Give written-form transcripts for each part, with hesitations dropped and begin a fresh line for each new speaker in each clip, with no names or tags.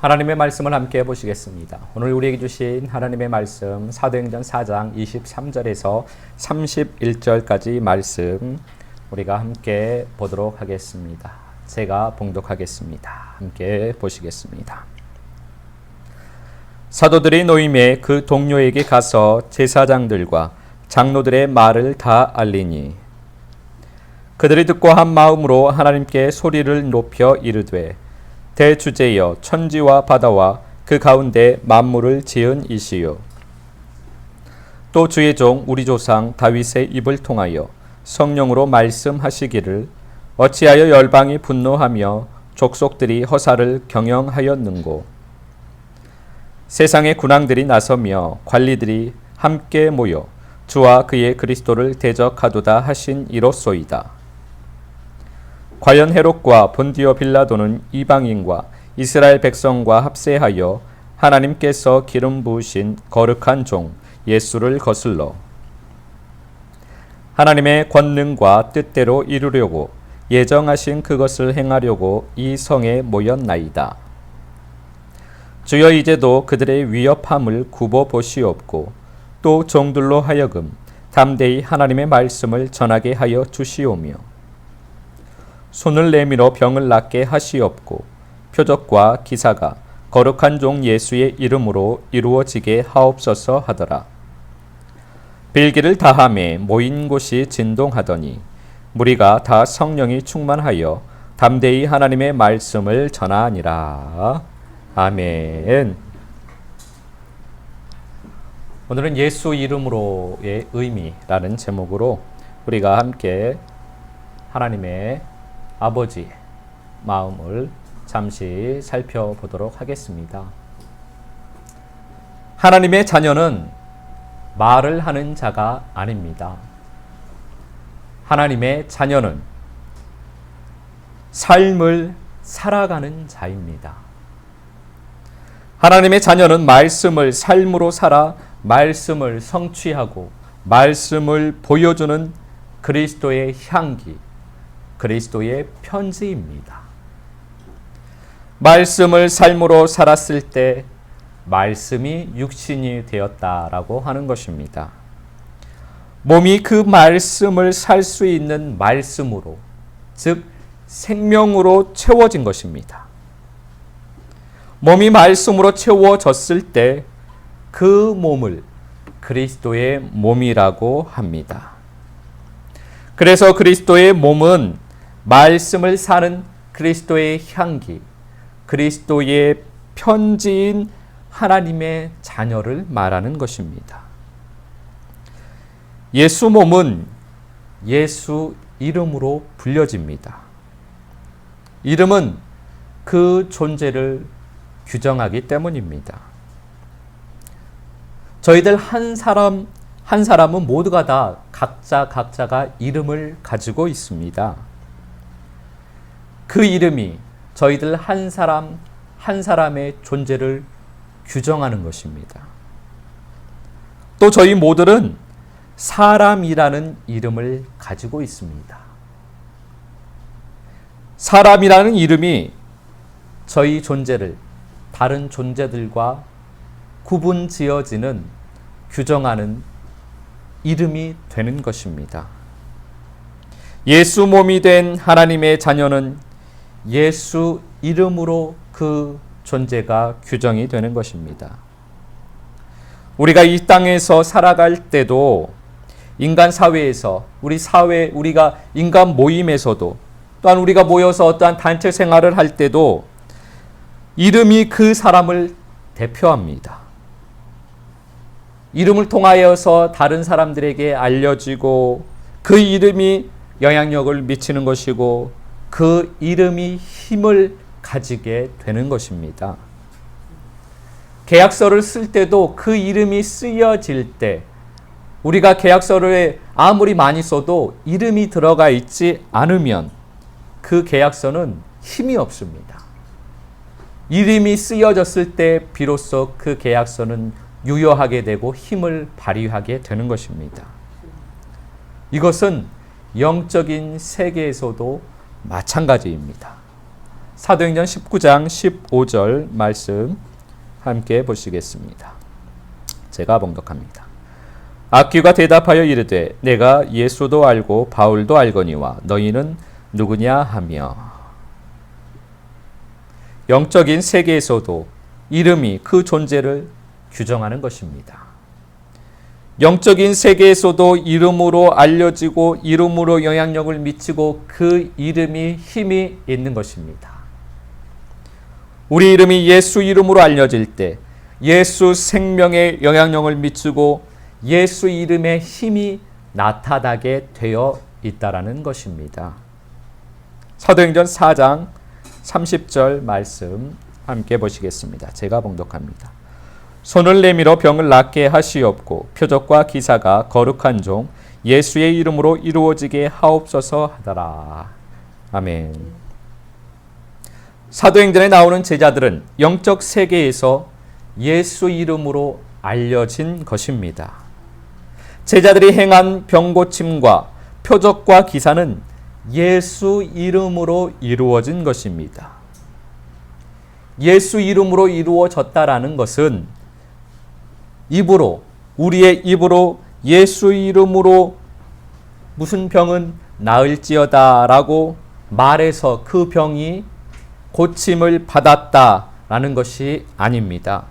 하나님의 말씀을 함께 보시겠습니다. 오늘 우리에게 주신 하나님의 말씀 사도행전 4장 23절에서 31절까지 말씀 우리가 함께 보도록 하겠습니다. 제가 봉독하겠습니다. 함께 보시겠습니다. 사도들이 노임에 그 동료에게 가서 제사장들과 장로들의 말을 다 알리니 그들이 듣고 한 마음으로 하나님께 소리를 높여 이르되 대주제여 천지와 바다와 그 가운데 만물을 지은 이시요 또 주의 종 우리 조상 다윗의 입을 통하여 성령으로 말씀하시기를 어찌하여 열방이 분노하며 족속들이 허사를 경영하였는고 세상의 군왕들이 나서며 관리들이 함께 모여 주와 그의 그리스도를 대적하도다 하신 이로소이다. 과연 헤롯과 본디오 빌라도는 이방인과 이스라엘 백성과 합세하여 하나님께서 기름 부으신 거룩한 종 예수를 거슬러 하나님의 권능과 뜻대로 이루려고 예정하신 그것을 행하려고 이 성에 모였나이다. 주여 이제도 그들의 위협함을 굽어 보시옵고 또 종들로 하여금 담대히 하나님의 말씀을 전하게 하여 주시오며 손을 내밀어 병을 낫게 하시옵고 표적과 기사가 거룩한 종 예수의 이름으로 이루어지게 하옵소서 하더라. 빌기를 다함에 모인 곳이 진동하더니 무리가 다 성령이 충만하여 담대히 하나님의 말씀을 전하니라. 아멘. 오늘은 예수 이름으로의 의미라는 제목으로 우리가 함께 하나님의 아버지 마음을 잠시 살펴보도록 하겠습니다. 하나님의 자녀는 말을 하는 자가 아닙니다. 하나님의 자녀는 삶을 살아가는 자입니다. 하나님의 자녀는 말씀을 삶으로 살아 말씀을 성취하고 말씀을 보여주는 그리스도의 향기, 그리스도의 편지입니다. 말씀을 삶으로 살았을 때 말씀이 육신이 되었다라고 하는 것입니다. 몸이 그 말씀을 살 수 있는 말씀으로, 즉 생명으로 채워진 것입니다. 몸이 말씀으로 채워졌을 때 그 몸을 그리스도의 몸이라고 합니다. 그래서 그리스도의 몸은 말씀을 사는 그리스도의 향기, 그리스도의 편지인 하나님의 자녀를 말하는 것입니다. 예수 몸은 예수 이름으로 불려집니다. 이름은 그 존재를 규정하기 때문입니다. 저희들 한 사람은 모두가 다 각자가 이름을 가지고 있습니다. 그 이름이 저희들 한 사람의 존재를 규정하는 것입니다. 또 저희 모두는 사람이라는 이름을 가지고 있습니다. 사람이라는 이름이 저희 존재를 다른 존재들과 구분 지어지는, 규정하는 이름이 되는 것입니다. 예수 몸이 된 하나님의 자녀는 예수 이름으로 그 존재가 규정이 되는 것입니다. 우리가 이 땅에서 살아갈 때도 인간 사회에서 우리가 인간 모임에서도 또한 우리가 모여서 어떠한 단체 생활을 할 때도 이름이 그 사람을 대표합니다. 이름을 통하여서 다른 사람들에게 알려지고 그 이름이 영향력을 미치는 것이고 그 이름이 힘을 가지게 되는 것입니다. 계약서를 쓸 때도 그 이름이 쓰여질 때 우리가 계약서를 아무리 많이 써도 이름이 들어가 있지 않으면 그 계약서는 힘이 없습니다. 이름이 쓰여졌을 때 비로소 그 계약서는 유효하게 되고 힘을 발휘하게 되는 것입니다. 이것은 영적인 세계에서도 마찬가지입니다. 사도행전 19장 15절 말씀 함께 보시겠습니다. 제가 봉독합니다. 악귀가 대답하여 이르되 내가 예수도 알고 바울도 알거니와 너희는 누구냐 하며, 영적인 세계에서도 이름이 그 존재를 규정하는 것입니다. 영적인 세계에서도 이름으로 알려지고 이름으로 영향력을 미치고 그 이름이 힘이 있는 것입니다. 우리 이름이 예수 이름으로 알려질 때 예수 생명에 영향력을 미치고 예수 이름의 힘이 나타나게 되어 있다라는 것입니다. 사도행전 4장 30절 말씀 함께 보시겠습니다. 제가 봉독합니다. 손을 내밀어 병을 낫게 하시옵고 표적과 기사가 거룩한 종 예수의 이름으로 이루어지게 하옵소서 하더라. 아멘. 사도행전에 나오는 제자들은 영적 세계에서 예수 이름으로 알려진 것입니다. 제자들이 행한 병고침과 표적과 기사는 예수 이름으로 이루어진 것입니다. 예수 이름으로 이루어졌다라는 것은 입으로, 우리의 입으로 예수 이름으로 무슨 병은 나을지어다 라고 말해서 그 병이 고침을 받았다라는 것이 아닙니다.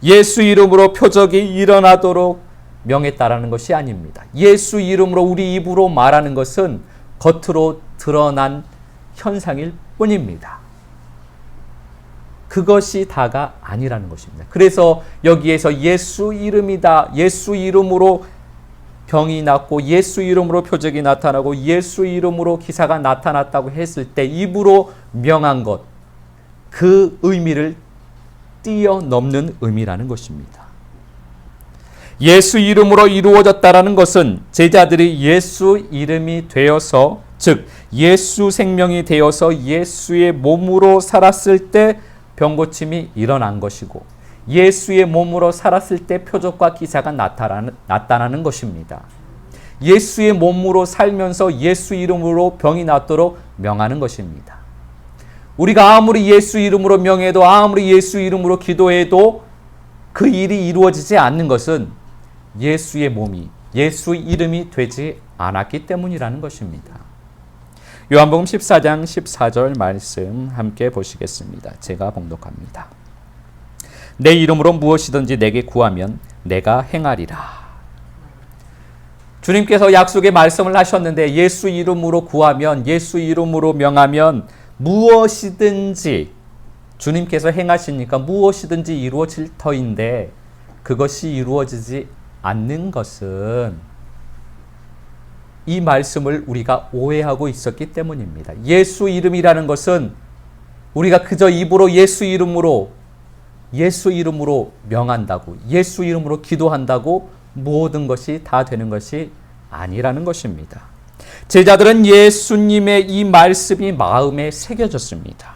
예수 이름으로 표적이 일어나도록 명했다라는 것이 아닙니다. 예수 이름으로 우리 입으로 말하는 것은 겉으로 드러난 현상일 뿐입니다. 그것이 다가 아니라는 것입니다. 그래서 여기에서 예수 이름이다, 예수 이름으로 병이 낫고 예수 이름으로 표적이 나타나고 예수 이름으로 기사가 나타났다고 했을 때 입으로 명한 것, 그 의미를 뛰어넘는 의미라는 것입니다. 예수 이름으로 이루어졌다라는 것은 제자들이 예수 이름이 되어서, 즉 예수 생명이 되어서 예수의 몸으로 살았을 때 병고침이 일어난 것이고 예수의 몸으로 살았을 때 표적과 기사가 나타나는 것입니다. 예수의 몸으로 살면서 예수 이름으로 병이 낫도록 명하는 것입니다. 우리가 아무리 예수 이름으로 명해도 아무리 예수 이름으로 기도해도 그 일이 이루어지지 않는 것은 예수의 몸이, 예수 이름이 되지 않았기 때문이라는 것입니다. 요한복음 14장 14절 말씀 함께 보시겠습니다. 제가 봉독합니다. 내 이름으로 무엇이든지 내게 구하면 내가 행하리라. 주님께서 약속의 말씀을 하셨는데 예수 이름으로 구하면, 예수 이름으로 명하면 무엇이든지 주님께서 행하시니까 무엇이든지 이루어질 터인데 그것이 이루어지지 않는 것은 이 말씀을 우리가 오해하고 있었기 때문입니다. 예수 이름이라는 것은 우리가 그저 입으로 예수 이름으로 명한다고, 예수 이름으로 기도한다고 모든 것이 다 되는 것이 아니라는 것입니다. 제자들은 예수님의 이 말씀이 마음에 새겨졌습니다.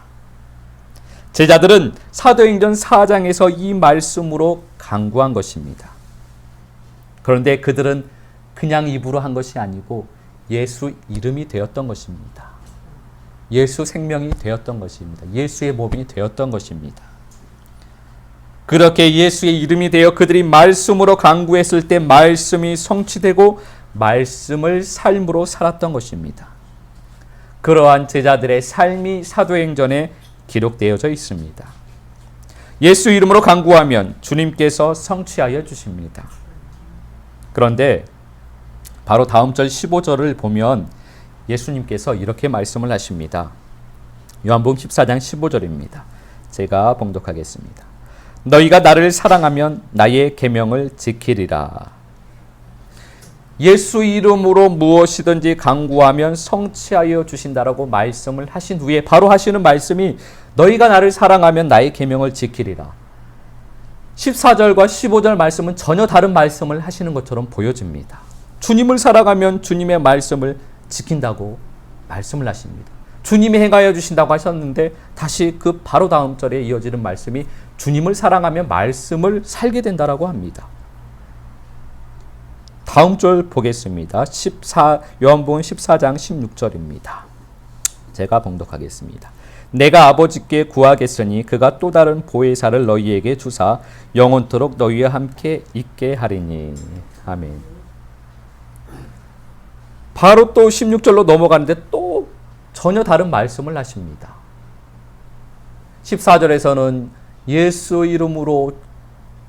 제자들은 사도행전 4장에서 이 말씀으로 간구한 것입니다. 그런데 그들은 그냥 입으로 한 것이 아니고 예수 이름이 되었던 것입니다. 예수 생명이 되었던 것입니다. 예수의 몸이 되었던 것입니다. 그렇게 예수의 이름이 되어 그들이 말씀으로 간구했을 때 말씀이 성취되고 말씀을 삶으로 살았던 것입니다. 그러한 제자들의 삶이 사도행전에 기록되어져 있습니다. 예수 이름으로 간구하면 주님께서 성취하여 주십니다. 그런데 바로 다음 절 15절을 보면 예수님께서 이렇게 말씀을 하십니다. 요한복음 14장 15절입니다. 제가 봉독하겠습니다. 너희가 나를 사랑하면 나의 계명을 지키리라. 예수 이름으로 무엇이든지 간구하면 성취하여 주신다라고 말씀을 하신 후에 바로 하시는 말씀이 너희가 나를 사랑하면 나의 계명을 지키리라. 14절과 15절 말씀은 전혀 다른 말씀을 하시는 것처럼 보여집니다. 주님을 사랑하면 주님의 말씀을 지킨다고 말씀을 하십니다. 주님이 행하여 주신다고 하셨는데 다시 그 바로 다음 절에 이어지는 말씀이 주님을 사랑하면 말씀을 살게 된다라고 합니다. 다음 절 보겠습니다. 요한복음 14장 16절입니다. 제가 봉독하겠습니다. 내가 아버지께 구하겠으니 그가 또 다른 보혜사를 너희에게 주사 영원토록 너희와 함께 있게 하리니. 아멘. 바로 또 16절로 넘어가는데 또 전혀 다른 말씀을 하십니다. 14절에서는 예수 이름으로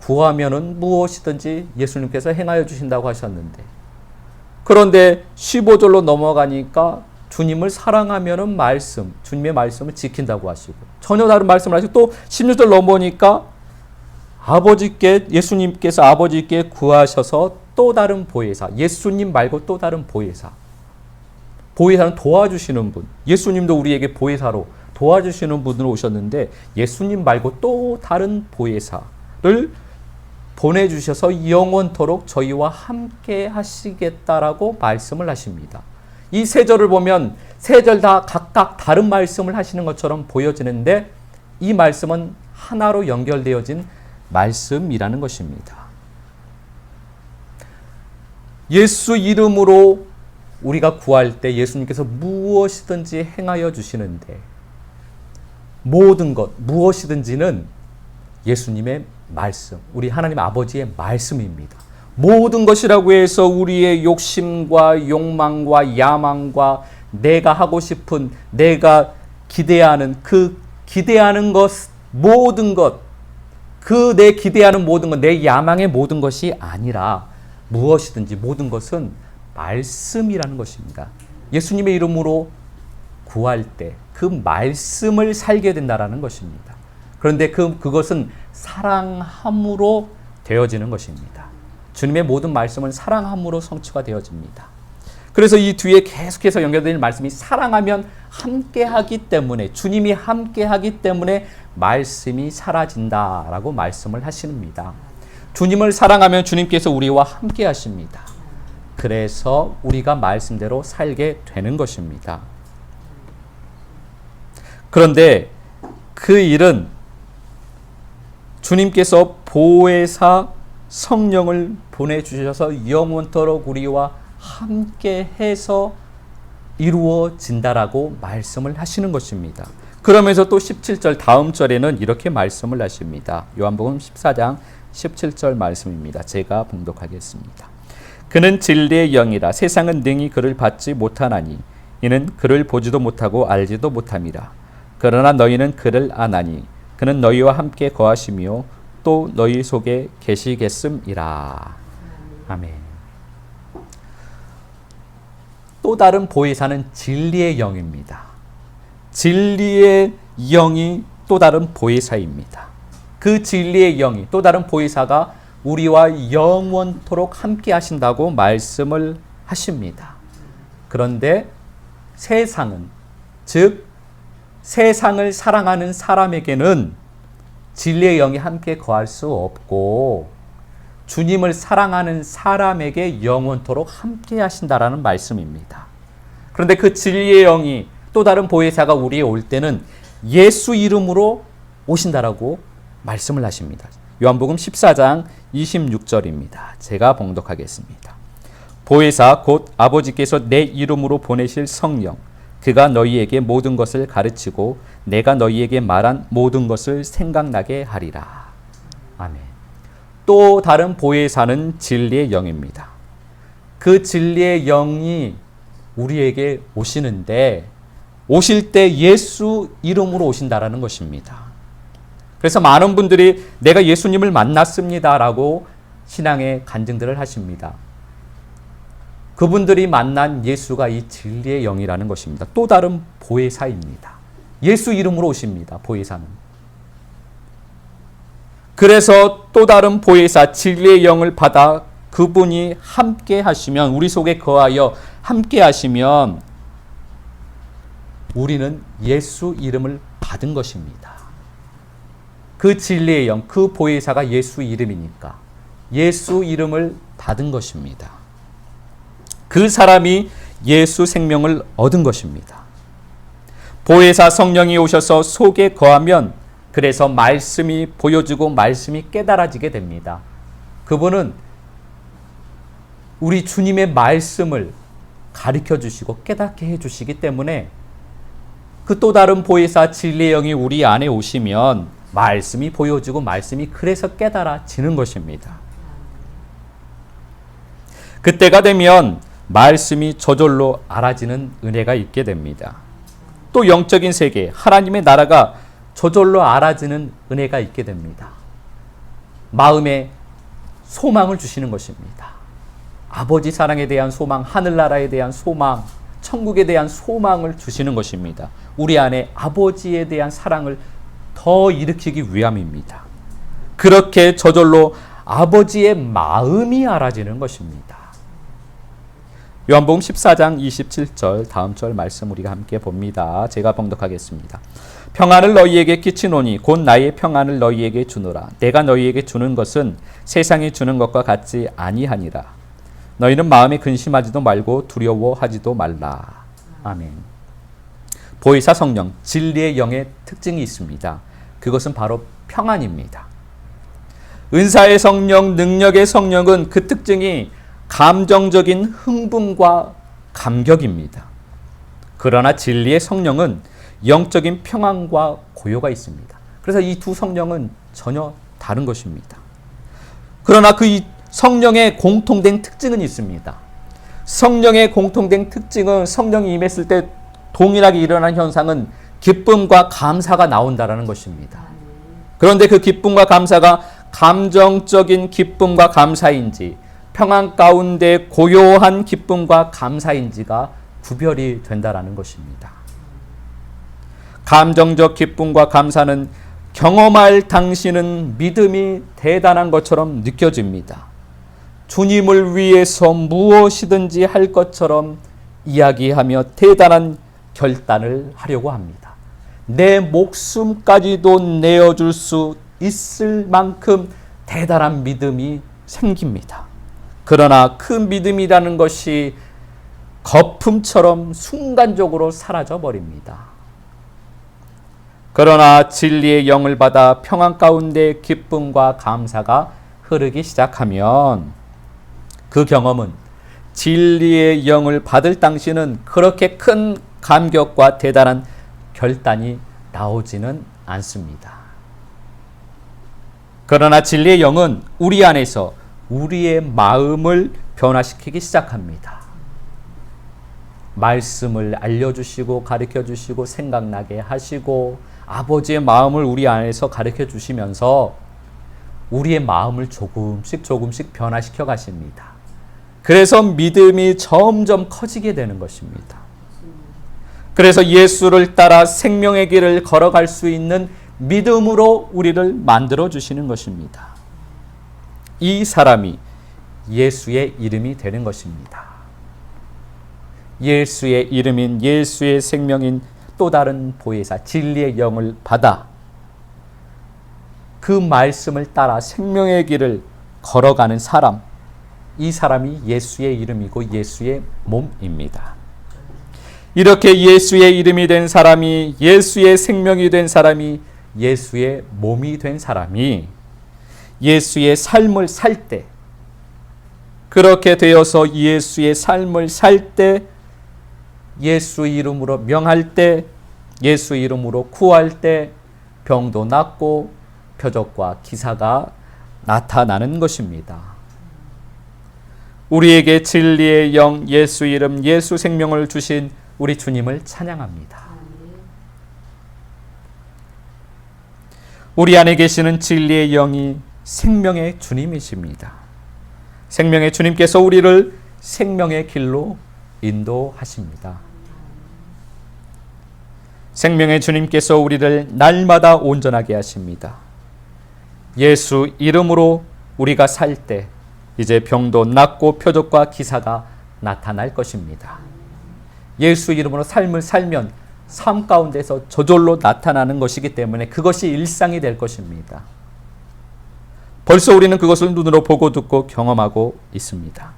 구하면은 무엇이든지 예수님께서 행하여 주신다고 하셨는데, 그런데 15절로 넘어가니까 주님을 사랑하면은 주님의 말씀을 지킨다고 하시고, 전혀 다른 말씀을 하시고, 또 16절 넘어오니까 예수님께서 아버지께 구하셔서 또 다른 보혜사, 예수님 말고 또 다른 보혜사는 도와주시는 분, 예수님도 우리에게 보혜사로 도와주시는 분으로 오셨는데, 예수님 말고 또 다른 보혜사를 보내주셔서 영원토록 저희와 함께 하시겠다라고 말씀을 하십니다. 이 세 절을 보면 세 절 다 각각 다른 말씀을 하시는 것처럼 보여지는데, 이 말씀은 하나로 연결되어진 말씀이라는 것입니다. 예수 이름으로 우리가 구할 때 예수님께서 무엇이든지 행하여 주시는데, 모든 것, 무엇이든지는 예수님의 말씀, 우리 하나님 아버지의 말씀입니다. 모든 것이라고 해서 우리의 욕심과 욕망과 야망과 내가 하고 싶은, 내가 기대하는 기대하는 것, 모든 것, 내 기대하는 모든 것, 내 야망의 모든 것이 아니라 무엇이든지 모든 것은 말씀이라는 것입니다. 예수님의 이름으로 구할 때 그 말씀을 살게 된다라는 것입니다. 그런데 그것은 사랑함으로 되어지는 것입니다. 주님의 모든 말씀은 사랑함으로 성취가 되어집니다. 그래서 이 뒤에 계속해서 연결되는 말씀이 사랑하면 함께하기 때문에, 주님이 함께하기 때문에 말씀이 사라진다라고 말씀을 하십니다. 주님을 사랑하면 주님께서 우리와 함께하십니다. 그래서 우리가 말씀대로 살게 되는 것입니다. 그런데 그 일은 주님께서 보혜사 성령을 보내주셔서 영원토록 우리와 함께해서 이루어진다라고 말씀을 하시는 것입니다. 그러면서 또 17절 다음 절에는 이렇게 말씀을 하십니다. 요한복음 14장 17절 말씀입니다. 제가 봉독하겠습니다. 그는 진리의 영이라 세상은 능히 그를 받지 못하나니 이는 그를 보지도 못하고 알지도 못함이라. 그러나 너희는 그를 아나니 그는 너희와 함께 거하시며 또 너희 속에 계시겠음이라. 아멘. 또 다른 보혜사는 진리의 영입니다. 진리의 영이 또 다른 보혜사입니다. 그 진리의 영이 또 다른 보혜사가 우리와 영원토록 함께 하신다고 말씀을 하십니다. 그런데 세상은, 즉 세상을 사랑하는 사람에게는 진리의 영이 함께 거할 수 없고, 주님을 사랑하는 사람에게 영원토록 함께 하신다라는 말씀입니다. 그런데 그 진리의 영이 또 다른 보혜사가 우리에 올 때는 예수 이름으로 오신다라고 말씀을 하십니다. 요한복음 14장 26절입니다. 제가 봉독하겠습니다. 보혜사 곧 아버지께서 내 이름으로 보내실 성령, 그가 너희에게 모든 것을 가르치고 내가 너희에게 말한 모든 것을 생각나게 하리라. 아멘. 또 다른 보혜사는 진리의 영입니다. 그 진리의 영이 우리에게 오시는데, 오실 때 예수 이름으로 오신다라는 것입니다. 그래서 많은 분들이 내가 예수님을 만났습니다라고 신앙의 간증들을 하십니다. 그분들이 만난 예수가 이 진리의 영이라는 것입니다. 또 다른 보혜사입니다. 예수 이름으로 오십니다. 보혜사는. 그래서 또 다른 보혜사 진리의 영을 받아 그분이 함께 하시면, 우리 속에 거하여 함께 하시면 우리는 예수 이름을 받은 것입니다. 그 진리의 영, 그 보혜사가 예수 이름이니까 예수 이름을 받은 것입니다. 그 사람이 예수 생명을 얻은 것입니다. 보혜사 성령이 오셔서 속에 거하면, 그래서 말씀이 보여지고 말씀이 깨달아지게 됩니다. 그분은 우리 주님의 말씀을 가르쳐 주시고 깨닫게 해 주시기 때문에 그 또 다른 보혜사 진리의 영이 우리 안에 오시면 말씀이 보여지고 말씀이 그래서 깨달아지는 것입니다. 그때가 되면 말씀이 저절로 알아지는 은혜가 있게 됩니다. 또 영적인 세계, 하나님의 나라가 저절로 알아지는 은혜가 있게 됩니다. 마음에 소망을 주시는 것입니다. 아버지 사랑에 대한 소망, 하늘나라에 대한 소망, 천국에 대한 소망을 주시는 것입니다. 우리 안에 아버지에 대한 사랑을 더 일으키기 위함입니다. 그렇게 저절로 아버지의 마음이 알아지는 것입니다. 요한복음 14장 27절 다음 절 말씀 우리가 함께 봅니다. 제가 봉독하겠습니다. 평안을 너희에게 끼치노니 곧 나의 평안을 너희에게 주노라. 내가 너희에게 주는 것은 세상이 주는 것과 같지 아니하니라. 너희는 마음에 근심하지도 말고 두려워하지도 말라. 아멘. 보혜사 성령, 진리의 영의 특징이 있습니다. 그것은 바로 평안입니다. 은사의 성령, 능력의 성령은 그 특징이 감정적인 흥분과 감격입니다. 그러나 진리의 성령은 영적인 평안과 고요가 있습니다. 그래서 이 두 성령은 전혀 다른 것입니다. 그러나 그 성령의 공통된 특징은 있습니다. 성령의 공통된 특징은 성령이 임했을 때 동일하게 일어나는 현상은 기쁨과 감사가 나온다라는 것입니다. 그런데 그 기쁨과 감사가 감정적인 기쁨과 감사인지 평안 가운데 고요한 기쁨과 감사인지가 구별이 된다라는 것입니다. 감정적 기쁨과 감사는 경험할 당시는 믿음이 대단한 것처럼 느껴집니다. 주님을 위해서 무엇이든지 할 것처럼 이야기하며 대단한 결단을 하려고 합니다. 내 목숨까지도 내어줄 수 있을 만큼 대단한 믿음이 생깁니다. 그러나 그 믿음이라는 것이 거품처럼 순간적으로 사라져 버립니다. 그러나 진리의 영을 받아 평안 가운데 기쁨과 감사가 흐르기 시작하면 그 경험은 진리의 영을 받을 당시는 그렇게 큰 감격과 대단한 결단이 나오지는 않습니다. 그러나 진리의 영은 우리 안에서 우리의 마음을 변화시키기 시작합니다. 말씀을 알려주시고 가르쳐주시고 생각나게 하시고 아버지의 마음을 우리 안에서 가르쳐주시면서 우리의 마음을 조금씩 변화시켜 가십니다. 그래서 믿음이 점점 커지게 되는 것입니다. 그래서 예수를 따라 생명의 길을 걸어갈 수 있는 믿음으로 우리를 만들어 주시는 것입니다. 이 사람이 예수의 이름이 되는 것입니다. 예수의 이름인 예수의 생명인 또 다른 보혜사 진리의 영을 받아 그 말씀을 따라 생명의 길을 걸어가는 사람, 이 사람이 예수의 이름이고 예수의 몸입니다. 이렇게 예수의 이름이 된 사람이, 예수의 생명이 된 사람이, 예수의 몸이 된 사람이 예수의 삶을 살 때, 그렇게 되어서 예수의 삶을 살 때, 예수 이름으로 명할 때, 예수 이름으로 구할 때 병도 낫고 표적과 기사가 나타나는 것입니다. 우리에게 진리의 영, 예수 이름, 예수 생명을 주신 우리 주님을 찬양합니다. 우리 안에 계시는 진리의 영이 생명의 주님이십니다. 생명의 주님께서 우리를 생명의 길로 인도하십니다. 생명의 주님께서 우리를 날마다 온전하게 하십니다. 예수 이름으로 우리가 살 때 이제 병도 낫고 표적과 기사가 나타날 것입니다. 예수 이름으로 삶을 살면 삶 가운데서 저절로 나타나는 것이기 때문에 그것이 일상이 될 것입니다. 벌써 우리는 그것을 눈으로 보고 듣고 경험하고 있습니다.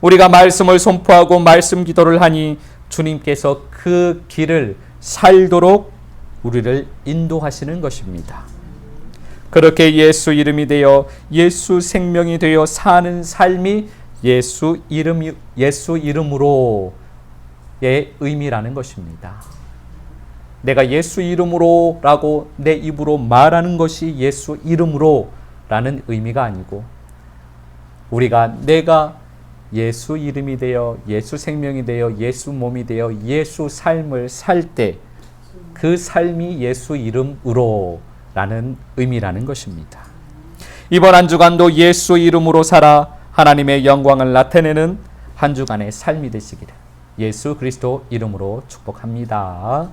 우리가 말씀을 선포하고 말씀 기도를 하니 주님께서 그 길을 살도록 우리를 인도하시는 것입니다. 그렇게 예수 이름이 되어 예수 생명이 되어 사는 삶이 예수 이름으로의 의미라는 것입니다. 내가 예수 이름으로라고 내 입으로 말하는 것이 예수 이름으로라는 의미가 아니고 내가 예수 이름이 되어 예수 생명이 되어 예수 몸이 되어 예수 삶을 살 때 그 삶이 예수 이름으로라는 의미라는 것입니다. 이번 한 주간도 예수 이름으로 살아 하나님의 영광을 나타내는 한 주간의 삶이 되시기를 예수 그리스도 이름으로 축복합니다.